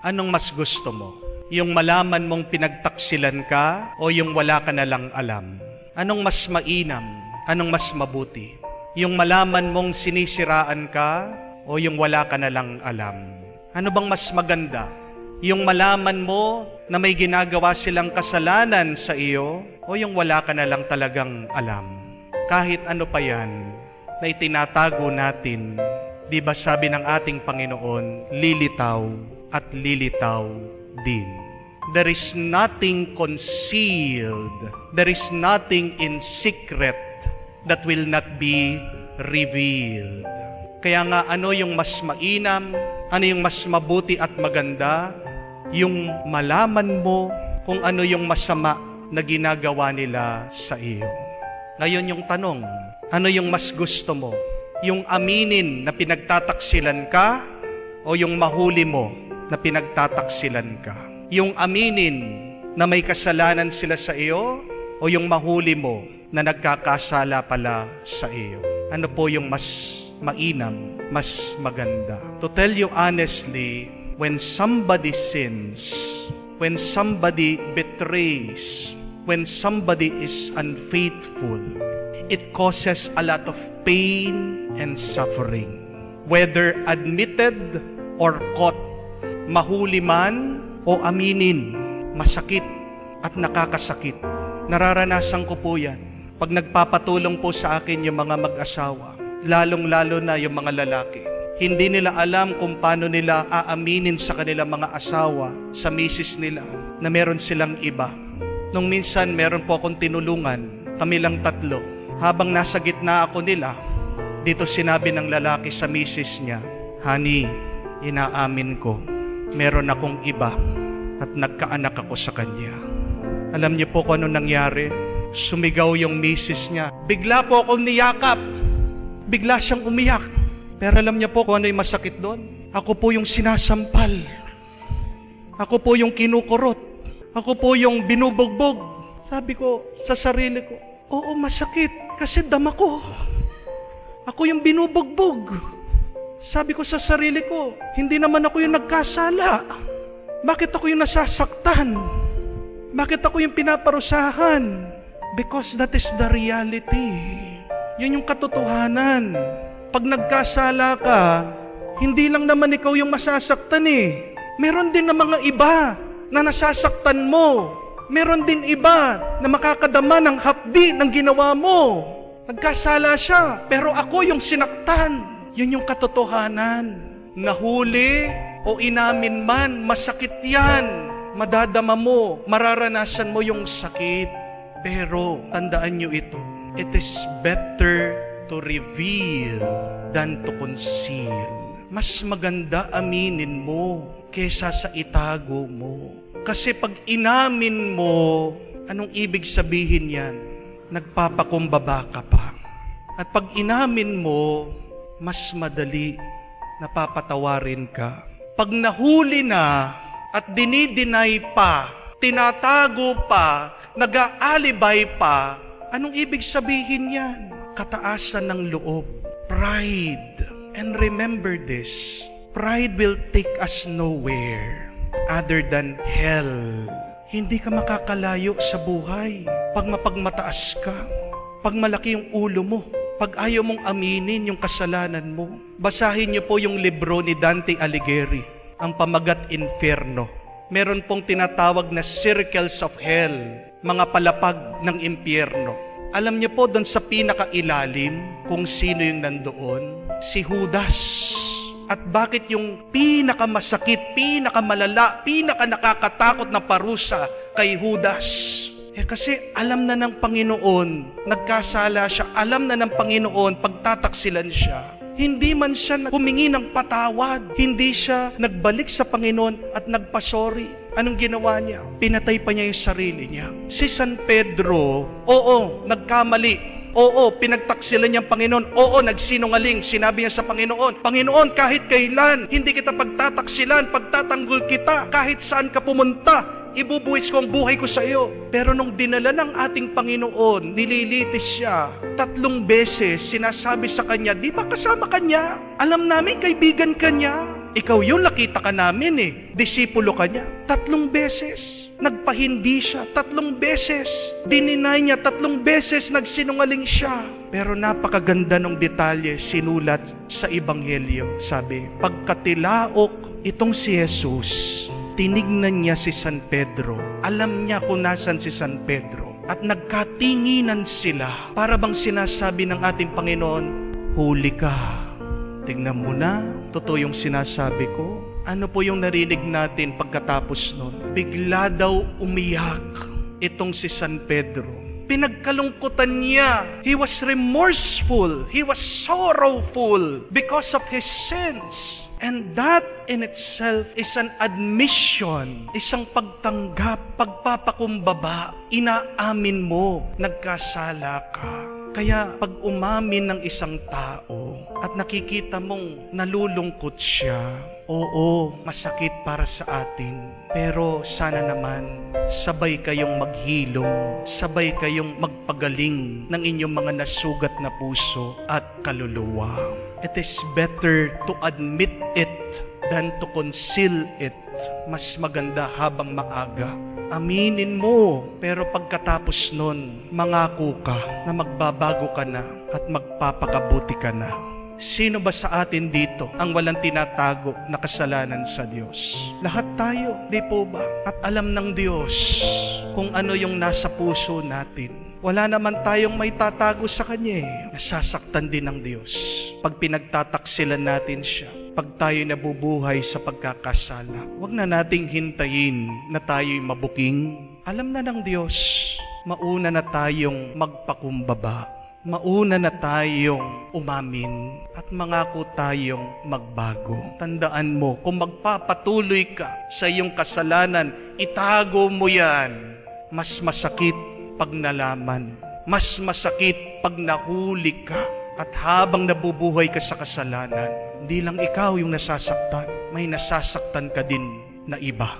Anong mas gusto mo? Yung malaman mong pinagtaksilan ka o yung wala ka na lang alam? Anong mas mainam? Anong mas mabuti? Yung malaman mong sinisiraan ka o yung wala ka na lang alam? Ano bang mas maganda? Yung malaman mo na may ginagawa silang kasalanan sa iyo o yung wala ka na lang talagang alam? Kahit ano pa yan na itinatago natin, di ba sabi ng ating Panginoon, lilitaw at lilitaw din. There is nothing concealed. There is nothing in secret that will not be revealed. Kaya nga, ano yung mas mainam? Ano yung mas mabuti at maganda? Yung malaman mo kung ano yung masama na ginagawa nila sa iyo. Ngayon yung tanong, ano yung mas gusto mo? Yung aminin na pinagtataksilan ka o yung mahuli mo na pinagtataksilan ka? Yung aminin na may kasalanan sila sa iyo o yung mahuli mo na nagkakasala pala sa iyo? Ano po yung mas mainam, mas maganda? To tell you honestly, when somebody sins, when somebody betrays, when somebody is unfaithful, it causes a lot of pain and suffering. Whether admitted or caught, mahuli man o aminin, masakit at nakakasakit. Nararanasan ko po yan. Pag nagpapatulong po sa akin yung mga mag-asawa, lalong-lalo na yung mga lalaki, hindi nila alam kung paano nila aaminin sa kanilang mga asawa, sa misis nila, na meron silang iba. Nung minsan, meron po akong tinulungan, kami lang tatlo. Habang nasa gitna ako nila, dito sinabi ng lalaki sa misis niya, "Honey, inaamin ko, meron akong iba at nagkaanak ako sa kanya." Alam niyo po kung ano nangyari? Sumigaw yung misis niya. Bigla po akong niyakap. Bigla siyang umiyak. Pero alam niyo po kung ano yung masakit doon? Ako po yung sinasampal. Ako po yung kinukurot. Ako po yung binubugbog. Sabi ko sa sarili ko, oo, masakit kasi dama ko. Ako yung binubugbog. Sabi ko sa sarili ko, hindi naman ako yung nagkasala. Bakit ako yung nasasaktan? Bakit ako yung pinaparusahan? Because that is the reality. Yun yung katotohanan. Pag nagkasala ka, hindi lang naman ikaw yung masasaktan eh. Meron din na mga iba na nasasaktan mo. Meron din iba na makakadama ng hapdi ng ginawa mo. Nagkasala siya, pero ako yung sinaktan. Yun yung katotohanan. Nahuli o inamin man, masakit yan. Madadama mo, mararanasan mo yung sakit. Pero tandaan nyo ito, it is better to reveal than to conceal. Mas maganda aminin mo kesa sa itago mo. Kasi pag inamin mo, anong ibig sabihin yan? Nagpapakumbaba ka pa. At pag inamin mo, mas madali napapatawarin ka. Pag nahuli na at dinideny pa, tinatago pa, nag-aalibay pa, anong ibig sabihin yan? Kataasan ng loob, pride. And remember this, pride will take us nowhere other than hell. Hindi ka makakalayo sa buhay pag mapagmataas ka, pag malaki yung ulo mo, pag ayaw mong aminin yung kasalanan mo. Basahin niyo po yung libro ni Dante Alighieri, ang Pamagat Inferno. Meron pong tinatawag na circles of hell, mga palapag ng impyerno. Alam niyo po doon sa pinakailalim kung sino yung nandoon? Si Judas. At bakit yung pinakamasakit, pinakamalala, pinakanakakatakot na parusa kay Judas? Kasi alam na ng Panginoon, nagkasala siya, alam na ng Panginoon, pagtataksilan siya. Hindi man siya humingi ng patawad, hindi siya nagbalik sa Panginoon at nagpasorry. Anong ginawa niya? Pinatay pa niya yung sarili niya. Si San Pedro, oo, nagkamali. Oo, pinagtaksilan niya ang Panginoon. Oo, nagsinungaling. Sinabi niya sa Panginoon, Panginoon, kahit kailan, hindi kita pagtataksilan, pagtatanggol kita, kahit saan ka pumunta, ibubuhis ko ang buhay ko sa iyo. Pero nung dinala ng ating Panginoon, nililitis siya. 3 beses, sinasabi sa kanya, di ba kasama kanya? Alam namin, kaibigan ka niya. Ikaw yun, nakita ka namin eh. Disipulo ka niya. 3 beses. Nagpahindi siya. 3 beses. Dininay niya. 3 beses nagsinungaling siya. Pero napakaganda ng detalye sinulat sa Ebanghelyo. Sabi, pagkatilaok itong si Jesus, tinignan niya si San Pedro. Alam niya kung nasan si San Pedro. At nagkatinginan sila. Para bang sinasabi ng ating Panginoon, huli ka. Tingnan mo na, totoo yung sinasabi ko. Ano po yung narinig natin pagkatapos nun? Bigla daw umiyak itong si San Pedro. Pinagkalungkutan niya. He was remorseful. He was sorrowful because of his sins. And that in itself is an admission, isang pagtanggap, pagpapakumbaba. Inaamin mo, nagkasala ka. Kaya pag umamin ng isang tao at nakikita mong nalulungkot siya, oo, masakit para sa atin. Pero sana naman, sabay kayong maghilom, sabay kayong magpagaling ng inyong mga nasugat na puso at kaluluwa. It is better to admit it than to conceal it. Mas maganda habang maaga. Aminin mo, pero pagkatapos nun, mangako ka na magbabago ka na at magpapakabuti ka na. Sino ba sa atin dito ang walang tinatago na kasalanan sa Diyos? Lahat tayo, di po ba? At alam ng Diyos kung ano yung nasa puso natin. Wala naman tayong may tatago sa Kanya eh. Nasasaktan din ng Diyos pag pinagtataksilan natin siya. Pag tayo nabubuhay sa pagkakasala, huwag na nating hintayin na tayo'y mabuking. Alam na ng Diyos, mauna na tayong magpakumbaba. Mauna na tayong umamin at mangako tayong magbago. Tandaan mo, kung magpapatuloy ka sa iyong kasalanan, itago mo yan. Mas masakit pag nalaman. Mas masakit pag nahuli ka. At habang nabubuhay ka sa kasalanan, hindi lang ikaw yung nasasaktan, may nasasaktan ka din na iba.